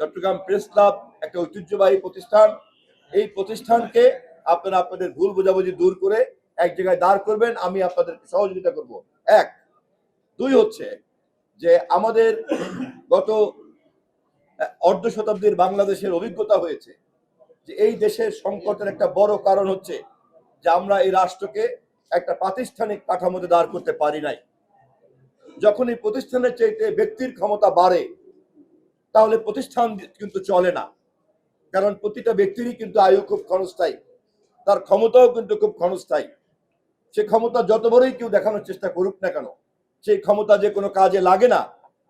Chittagong press club একটা ঐতিহ্যবাহী প্রতিষ্ঠান। এই প্রতিষ্ঠানকে আপনারা আপনাদের ভুল বোঝাবুঝি দূর করে এক জায়গায় দাঁড় করবেন, আমি আপনাদেরকে সহযোগিতা করব। এক। দুই হচ্ছে যে আমাদের গত অর্ধ শতাব্দীর বাংলাদেশের অভিজ্ঞতা হয়েছে যে এই দেশের সংকটের একটা বড় কারণ হচ্ছে যে আমরা এই রাষ্ট্রকে একটা প্রাতিষ্ঠানিক কাঠামোতে দাঁড় করতে পারি নাই। যখন এই প্রতিষ্ঠানের চাইতে ব্যক্তির ক্ষমতা বাড়ে তাহলে প্রতিষ্ঠান কিন্তু চলে না, কারণ প্রতিটা ব্যক্তিরই কিন্তু আয়ু খুব ক্ষণস্থায়ী, তার ক্ষমতাও কিন্তু খুব ক্ষণস্থায়ী। সে ক্ষমতা যত বড়ই কেউ দেখানোর চেষ্টা করুক না কেন, সেই ক্ষমতা যে কোনো কাজে লাগে না।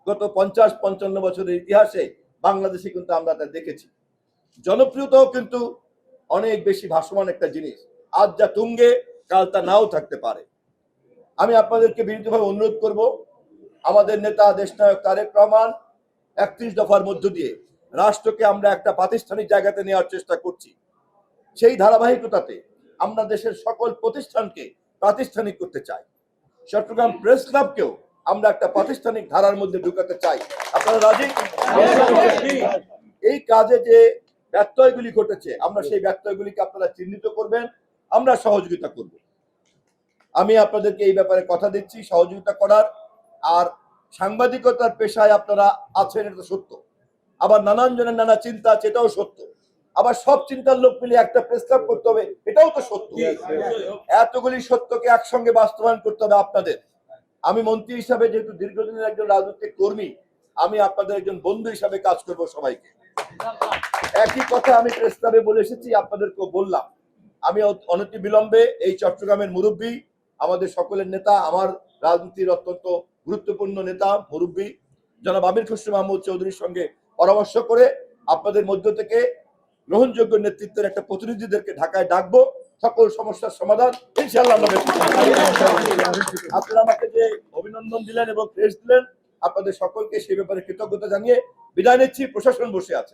গত 50-55 বছরের ইতিহাসে বাংলাদেশে কিন্তু আমরা তা দেখেছি। জনপ্রিয়তাও কিন্তু অনেক বেশি ভাসমান একটা জিনিস, আজ যা তুঙ্গে কাল তা নাও থাকতে পারে। আমি আপনাদেরকে বিনীতভাবে অনুরোধ করব, আমাদের নেতা দেশনায়ক তারেক রহমান 31 দফার মধ্য দিয়ে রাষ্ট্রকে আমরা একটা প্রাতিষ্ঠানিক জায়গাতে নেওয়ার চেষ্টা করছি। সেই ধারাবাহিকতাতে আমরা দেশের সকল প্রতিষ্ঠানকে প্রাতিষ্ঠানিক করতে চাই। চট্টগ্রাম প্রেস ক্লাবকেও আমরা একটা প্রাতিষ্ঠানিক ধারার মধ্যে ঢুকাতে চাই। আপনারা রাজি? এই কাজে যে ব্যত্যয়গুলি ঘটেছে, আমরা সেই ব্যত্যয়গুলিকে আপনারা চিহ্নিত করবেন, আমরা সহযোগিতা করব। আমি আপনাদেরকে এই ব্যাপারে কথা দিচ্ছি সহযোগিতা করার। আর সাংবাদিকতার পেশায় আপনারা আছেন, এটা সত্য। আবার নানান জনের নানা চিন্তা আছে, এটাও সত্য। আবার সব চিন্তার লোক মিলে একটা প্রেস ক্লাব করতে হবে, এটাও তো সত্য। এতগুলি সত্যকে একসঙ্গে বাস্তবায়ন করতে হবে আপনাদের। আমি মন্ত্রী হিসাবে যেহেতু দীর্ঘদিনের একজন রাজনৈতিক কর্মী, আমি আপনাদের একজন বন্ধু হিসাবে কাজ করব সবাইকে। একই কথা আমি প্রেস ক্লাবে বলে এসেছি, আপনাদেরকেও বললাম। আমি অনতি বিলম্বে এই চট্টগ্রামের মুরব্বী, আমাদের সকলের নেতা, আমার রাজনীতির অত্যন্ত গুরুত্বপূর্ণ নেতা মুরব্বী জনাব আমির খসরু মাহমুদ চৌধুরীর সঙ্গে পরামর্শ করে আপনাদের মধ্য থেকে গ্রহণযোগ্য নেতৃত্বের একটা প্রতিনিধিদেরকে ঢাকায় ডাকবো, সকল সমস্যার সমাধান ইনশাআল্লাহ আমরা বের করব। আপনারা আমাকে যে অভিনন্দন দিলেন এবং প্রেস দিলেন, আপনাদের সকলকে সেই ব্যাপারে কৃতজ্ঞতা জানিয়ে বিদায় নিচ্ছি। প্রশাসন বসে আছে।